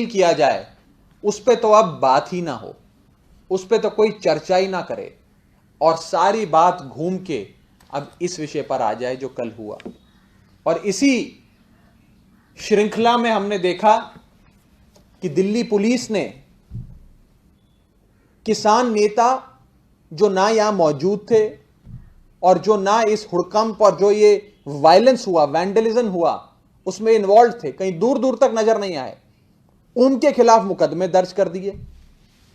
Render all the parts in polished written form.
किया जाए उस पे तो अब बात ही ना हो, उस पे तो कोई चर्चा ही ना करे और सारी बात घूम के अब इस विषय पर आ जाए जो कल हुआ। और इसी श्रृंखला में हमने देखा कि दिल्ली पुलिस ने किसान नेता जो ना यहां मौजूद थे और जो ना इस हुड़कंप और जो ये वायलेंस हुआ, वैंडलिज्म हुआ, उसमें इन्वॉल्व थे, कहीं दूर दूर तक नजर नहीं आए, उनके खिलाफ मुकदमे दर्ज कर दिए।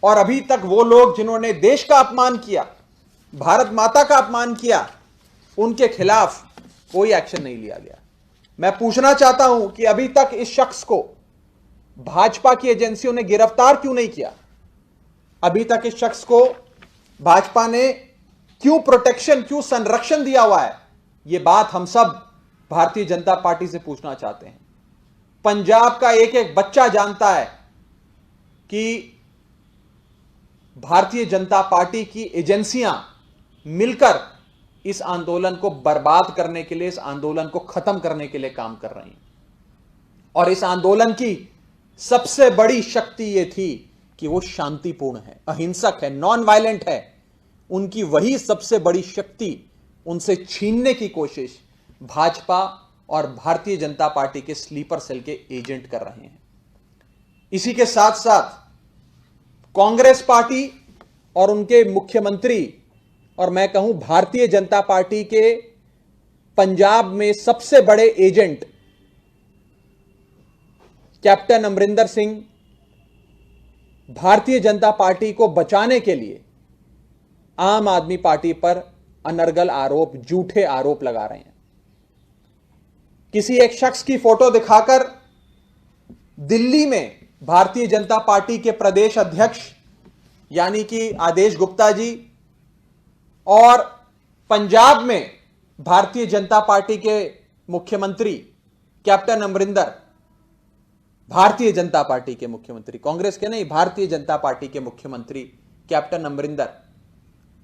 और अभी तक वो लोग जिन्होंने देश का अपमान किया, भारत माता का अपमान किया, उनके खिलाफ कोई एक्शन नहीं लिया गया। मैं पूछना चाहता हूं कि अभी तक इस शख्स को भाजपा की एजेंसियों ने गिरफ्तार क्यों नहीं किया? अभी तक इस शख्स को भाजपा ने क्यों प्रोटेक्शन, क्यों संरक्षण दिया हुआ है? यह बात हम सब भारतीय जनता पार्टी से पूछना चाहते हैं। पंजाब का एक एक बच्चा जानता है कि भारतीय जनता पार्टी की एजेंसियां मिलकर इस आंदोलन को बर्बाद करने के लिए, इस आंदोलन को खत्म करने के लिए काम कर रही हैं। और इस आंदोलन की सबसे बड़ी शक्ति यह थी कि वो शांतिपूर्ण है, अहिंसक है, नॉन वायलेंट है। उनकी वही सबसे बड़ी शक्ति उनसे छीनने की कोशिश भाजपा और भारतीय जनता पार्टी के स्लीपर सेल के एजेंट कर रहे हैं। इसी के साथ साथ कांग्रेस पार्टी और उनके मुख्यमंत्री, और मैं कहूं भारतीय जनता पार्टी के पंजाब में सबसे बड़े agent captain Amarinder Singh, Bharatiya Janata party को बचाने के लिए आम आदमी पार्टी पर अनर्गल आरोप, झूठे आरोप लगा रहे हैं। किसी एक शख्स की फोटो दिखाकर दिल्ली में भारतीय जनता पार्टी के प्रदेश अध्यक्ष यानी कि आदेश गुप्ता जी और पंजाब में भारतीय जनता पार्टी के मुख्यमंत्री कैप्टन अमरिंदर, भारतीय जनता पार्टी के मुख्यमंत्री, कांग्रेस के नहीं, भारतीय जनता पार्टी के मुख्यमंत्री कैप्टन अमरिंदर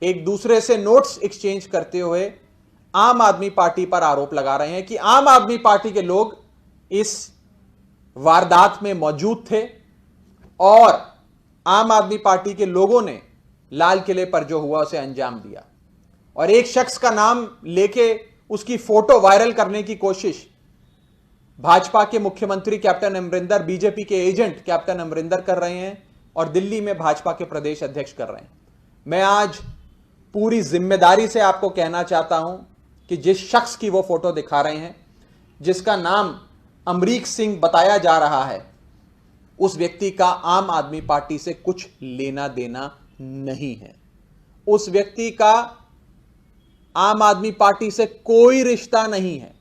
एक दूसरे से नोट्स एक्सचेंज करते हुए आम आदमी पार्टी पर आरोप लगा रहे हैं कि आम आदमी पार्टी के लोग इस वारदात में मौजूद थे और आम आदमी पार्टी के लोगों ने लाल किले पर जो हुआ उसे अंजाम दिया। और एक शख्स का नाम लेके उसकी फोटो वायरल करने की कोशिश भाजपा के मुख्यमंत्री कैप्टन अमरिंदर, बीजेपी के एजेंट कैप्टन अमरिंदर कर रहे हैं और दिल्ली में भाजपा के प्रदेश अध्यक्ष कर रहे हैं। मैं आज पूरी जिम्मेदारी से आपको कहना चाहता हूं कि जिस शख्स की वो फोटो दिखा रहे हैं, जिसका नाम अमरीक सिंह बताया जा रहा है, उस व्यक्ति का आम आदमी पार्टी से कुछ लेना देना नहीं है। उस व्यक्ति का आम आदमी पार्टी से कोई रिश्ता नहीं है।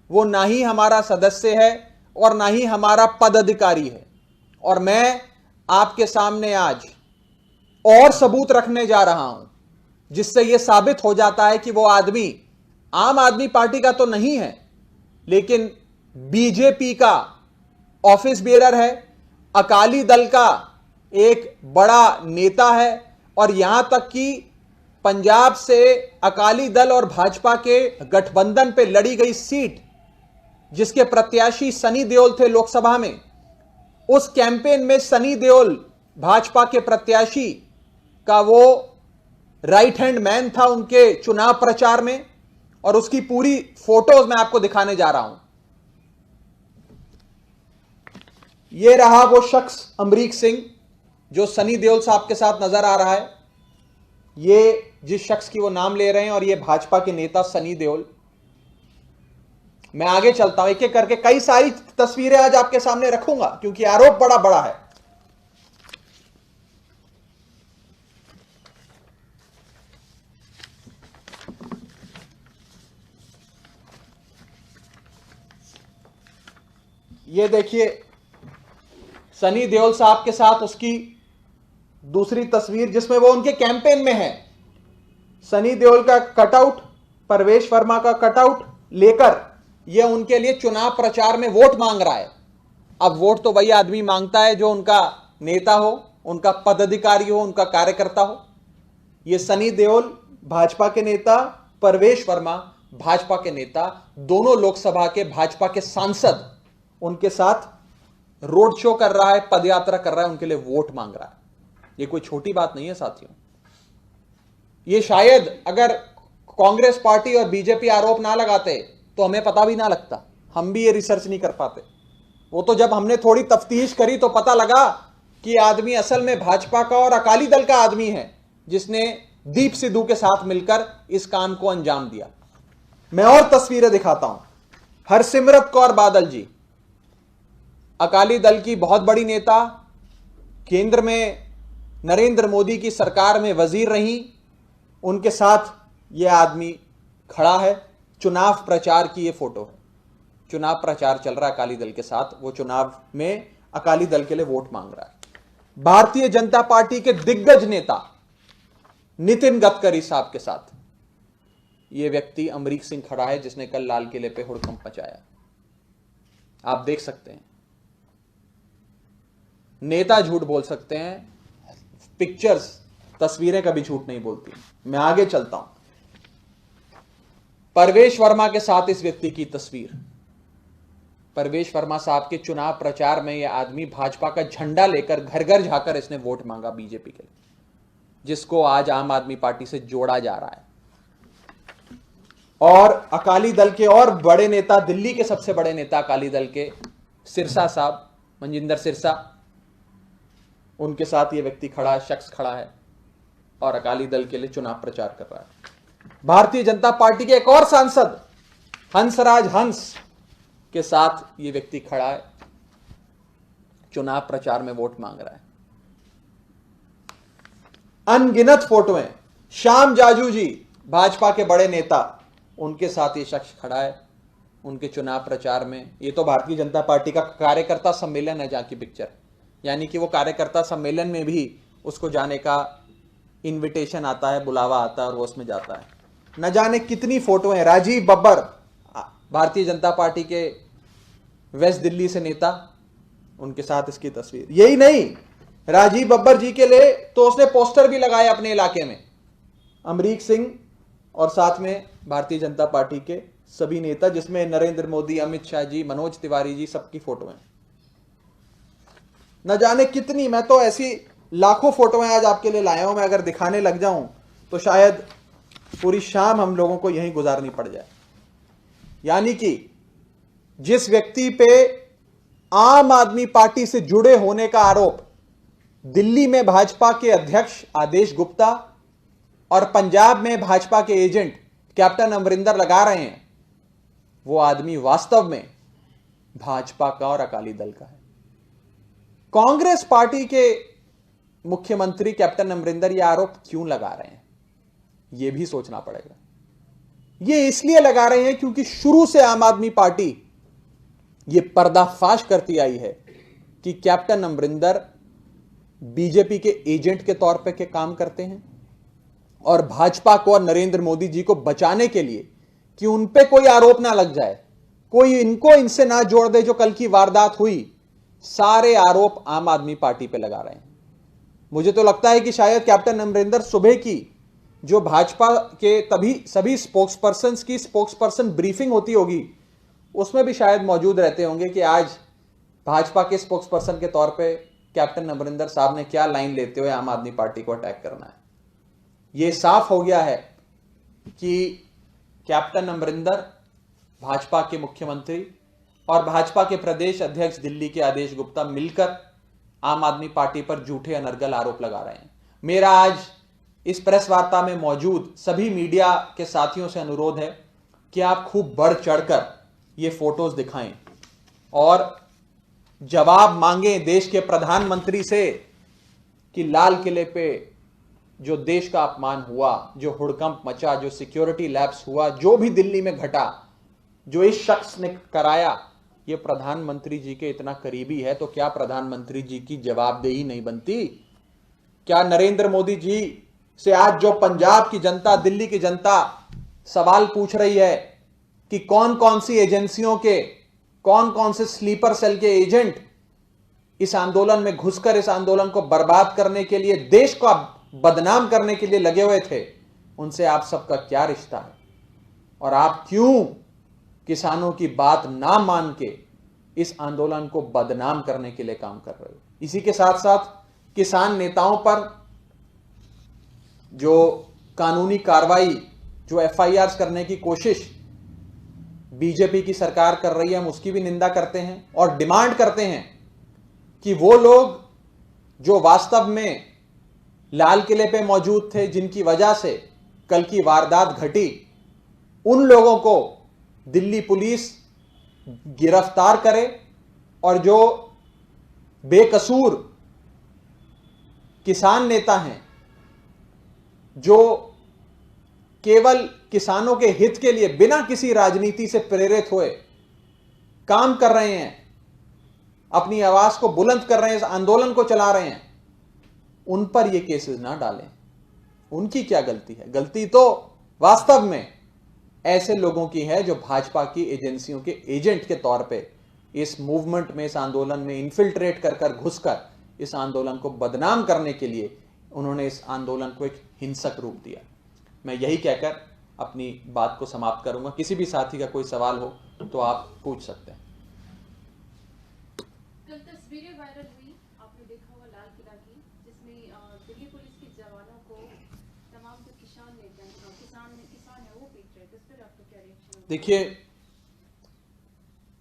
वो ना ही हमारा सदस्य है और ना ही हमारा पदाधिकारी है। और मैं आपके सामने आज और सबूत रखने जा रहा हूं जिससे यह साबित हो जाता है कि वो आदमी आम आदमी पार्टी का तो नहीं है, लेकिन बीजेपी का ऑफिस बेरर है, अकाली दल का एक बड़ा नेता है और यहां तक कि पंजाब से अकाली दल और भाजपा के गठबंधन पे लड़ी गई सीट जिसके प्रत्याशी सनी देओल थे लोकसभा में, उस कैंपेन में सनी देओल भाजपा के प्रत्याशी का वो राइट हैंड मैन था उनके चुनाव प्रचार में। और उसकी पूरी फोटोज मैं आपको दिखाने जा रहा हूं। यह रहा वो शख्स अमरीक सिंह जो सनी देओल साहब के साथ नजर आ रहा है। ये जिस शख्स की वो नाम ले रहे हैं और ये भाजपा के नेता सनी देओल। मैं आगे चलता हूं, एक एक करके कई सारी तस्वीरें आज आपके सामने रखूंगा क्योंकि आरोप बड़ा बड़ा है। ये देखिए सनी देओल साहब के साथ उसकी दूसरी तस्वीर जिसमें वो उनके कैंपेन में है। सनी देओल का कटआउट, परवेश वर्मा का कटआउट लेकर ये उनके लिए चुनाव प्रचार में वोट मांग रहा है। अब वोट तो वही आदमी मांगता है जो उनका नेता हो, उनका पदाधिकारी हो, उनका कार्यकर्ता हो। ये सनी देओल भाजपा के नेता, परवेश वर्मा भाजपा के नेता, दोनों लोकसभा के भाजपा के सांसद उनके साथ रोड शो कर रहा है, पदयात्रा कर रहा है, उनके लिए वोट मांग रहा है। ये कोई छोटी बात नहीं है साथियों। ये शायद अगर कांग्रेस पार्टी और बीजेपी आरोप ना लगाते तो हमें पता भी ना लगता, हम भी ये रिसर्च नहीं कर पाते। वो तो जब हमने थोड़ी तफ्तीश करी तो पता लगा कि आदमी असल में भाजपा का और अकाली दल का आदमी है, जिसने दीप सिद्धू के साथ मिलकर इस काम को अंजाम दिया। मैं और तस्वीरें दिखाता हूं। हरसिमरत कौर बादल जी, अकाली दल की बहुत बड़ी नेता, केंद्र में नरेंद्र मोदी की सरकार में वजीर रही, उनके साथ यह आदमी खड़ा है। चुनाव प्रचार की यह फोटो है, चुनाव प्रचार चल रहा है अकाली दल के साथ, वो चुनाव में अकाली दल के लिए वोट मांग रहा है। भारतीय जनता पार्टी के दिग्गज नेता नितिन गडकरी साहब के साथ यह व्यक्ति अमरीक सिंह खड़ा है, जिसने कल लाल किले पे हुड़कंप मचाया। आप देख सकते हैं, नेता झूठ बोल सकते हैं, पिक्चर्स, तस्वीरें कभी झूठ नहीं बोलती। मैं आगे चलता हूं। परवेश वर्मा के साथ इस व्यक्ति की तस्वीर। परवेश वर्मा साहब के चुनाव प्रचार में यह आदमी भाजपा का झंडा लेकर घर घर जाकर इसने वोट मांगा बीजेपी के लिए, जिसको आज आम आदमी पार्टी से जोड़ा जा रहा है। और अकाली दल के और बड़े नेता, दिल्ली के सबसे बड़े नेता अकाली दल के सिरसा साहब, मनजिंदर सिरसा, उनके साथ यह व्यक्ति खड़ा है, शख्स खड़ा है और अकाली दल के लिए चुनाव प्रचार कर रहा है। भारतीय जनता पार्टी के एक और सांसद हंसराज हंस के साथ यह व्यक्ति खड़ा है, चुनाव प्रचार में वोट मांग रहा है। अनगिनत फोटोएं, श्याम जाजू जी, भाजपा के बड़े नेता, उनके साथ ये शख्स खड़ा है उनके चुनाव प्रचार में। ये तो भारतीय जनता पार्टी का कार्यकर्ता सम्मेलन है जहां की पिक्चर, यानी कि वो कार्यकर्ता सम्मेलन में भी उसको जाने का इनविटेशन आता है, बुलावा आता है और वो उसमें जाता है। न जाने कितनी फोटो हैं। राजीव बब्बर, भारतीय जनता पार्टी के वेस्ट दिल्ली से नेता, उनके साथ इसकी तस्वीर। यही नहीं, राजीव बब्बर जी के लिए तो उसने पोस्टर भी लगाए अपने इलाके में, अमरीक सिंह और साथ में भारतीय जनता पार्टी के सभी नेता, जिसमें नरेंद्र मोदी, अमित शाह जी, मनोज तिवारी जी, सबकी फोटो हैं। न जाने कितनी, मैं तो ऐसी लाखों फोटोएं आज आपके लिए लाया हूं। मैं अगर दिखाने लग जाऊं तो शायद पूरी शाम हम लोगों को यहीं गुजारनी पड़ जाए। यानी कि जिस व्यक्ति पे आम आदमी पार्टी से जुड़े होने का आरोप दिल्ली में भाजपा के अध्यक्ष आदेश गुप्ता और पंजाब में भाजपा के एजेंट कैप्टन अमरिंदर लगा रहे हैं, वो आदमी वास्तव में भाजपा का और अकाली दल का है। कांग्रेस पार्टी के मुख्यमंत्री कैप्टन अमरिंदर ये आरोप क्यों लगा रहे हैं, यह भी सोचना पड़ेगा। ये इसलिए लगा रहे हैं क्योंकि शुरू से आम आदमी पार्टी ये पर्दाफाश करती आई है कि कैप्टन अमरिंदर बीजेपी के एजेंट के तौर पे के काम करते हैं और भाजपा को और नरेंद्र मोदी जी को बचाने के लिए कि उन पे कोई आरोप ना लग जाए, कोई इनको इनसे ना जोड़ दे, जो कल की वारदात हुई, सारे आरोप आम आदमी पार्टी पे लगा रहे हैं। मुझे तो लगता है कि शायद कैप्टन अमरिंदर सुबह की जो भाजपा के तभी सभी स्पोक्सपर्सन्स की स्पोक्सपर्सन ब्रीफिंग होती होगी, उसमें भी शायद मौजूद रहते होंगे कि आज भाजपा के स्पोक्सपर्सन के तौर पे कैप्टन अमरिंदर साहब ने क्या लाइन लेते हुए आम आदमी पार्टी को अटैक करना है। यह साफ हो गया है कि कैप्टन अमरिंदर, भाजपा के मुख्यमंत्री और भाजपा के प्रदेश अध्यक्ष दिल्ली के आदेश गुप्ता मिलकर आम आदमी पार्टी पर झूठे अनर्गल आरोप लगा रहे हैं। मेरा आज इस प्रेस वार्ता में मौजूद सभी मीडिया के साथियों से अनुरोध है कि आप खूब बढ़ चढ़कर ये फोटोज दिखाएं और जवाब मांगें देश के प्रधानमंत्री से कि लाल किले पे जो देश का अपमान हुआ, जो हुड़कंप मचा, जो सिक्योरिटी लैप्स हुआ, जो भी दिल्ली में घटा, जो इस शख्स ने कराया, ये प्रधानमंत्री जी के इतना करीबी है, तो क्या प्रधानमंत्री जी की जवाबदेही नहीं बनती? क्या नरेंद्र मोदी जी से आज जो पंजाब की जनता, दिल्ली की जनता सवाल पूछ रही है कि कौन कौन सी एजेंसियों के, कौन कौन से स्लीपर सेल के एजेंट इस आंदोलन में घुसकर इस आंदोलन को बर्बाद करने के लिए, देश को बदनाम करने के लिए लगे हुए थे, उनसे आप सबका क्या रिश्ता है? और आप क्यों किसानों की बात ना मान के इस आंदोलन को बदनाम करने के लिए काम कर रहे हो। इसी के साथ साथ किसान नेताओं पर जो कानूनी कार्रवाई, जो एफआईआर करने की कोशिश बीजेपी की सरकार कर रही है, हम उसकी भी निंदा करते हैं और डिमांड करते हैं कि वो लोग जो वास्तव में लाल किले पे मौजूद थे, जिनकी वजह से कल की वारदात घटी, उन लोगों को दिल्ली पुलिस गिरफ्तार करे और जो बेकसूर किसान नेता हैं, जो केवल किसानों के हित के लिए बिना किसी राजनीति से प्रेरित हुए काम कर रहे हैं, अपनी आवाज को बुलंद कर रहे हैं, इस आंदोलन को चला रहे हैं, उन पर ये केसेस ना डालें। उनकी क्या गलती है? गलती तो वास्तव में ऐसे लोगों की है जो भाजपा की एजेंसियों के एजेंट के तौर पे इस मूवमेंट में, इस आंदोलन में इन्फिल्ट्रेट कर घुसकर इस आंदोलन को बदनाम करने के लिए उन्होंने इस आंदोलन को एक हिंसक रूप दिया। मैं यही कहकर अपनी बात को समाप्त करूंगा। किसी भी साथी का कोई सवाल हो तो आप पूछ सकते हैं। कल तस्वीरें वायरल हुई, आपने देखा होगा लाल किला की, जिसमें दिल्ली पुलिस के जवानों को तमाम जो किसान है वो पीट रहे थे। इस पर आपका क्या रिएक्शन है? देखिए,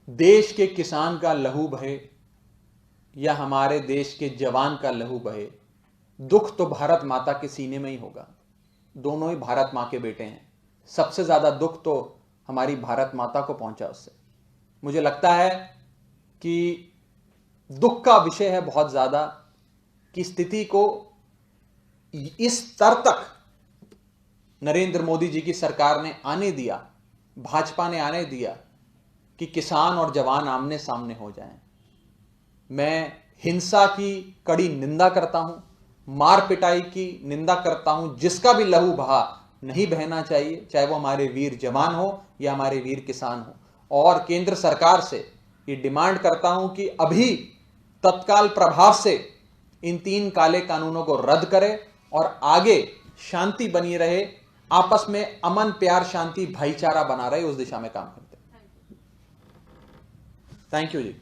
देश के किसान का लहू बहे या हमारे देश के जवान का लहू बहे, दुख तो भारत माता के सीने में ही होगा। दोनों ही भारत मां के बेटे हैं। सबसे ज्यादा दुख तो हमारी भारत माता को पहुंचा उससे। मुझे लगता है कि दुख का विषय है बहुत ज्यादा कि स्थिति को इस स्तर तक नरेंद्र मोदी जी की सरकार ने आने दिया, भाजपा ने आने दिया कि किसान और जवान आमने सामने हो जाएं। मैं हिंसा की कड़ी निंदा करता हूं, मार पिटाई की निंदा करता हूं। जिसका भी लहू बहा नहीं बहना चाहिए, चाहे वो हमारे वीर जवान हो या हमारे वीर किसान हो। और केंद्र सरकार से ये डिमांड करता हूं कि अभी तत्काल प्रभाव से इन 3 काले कानूनों को रद्द करे और आगे शांति बनी रहे, आपस में अमन, प्यार, शांति, भाईचारा बना रहे, उस दिशा में काम करते हैं। Thank you ji.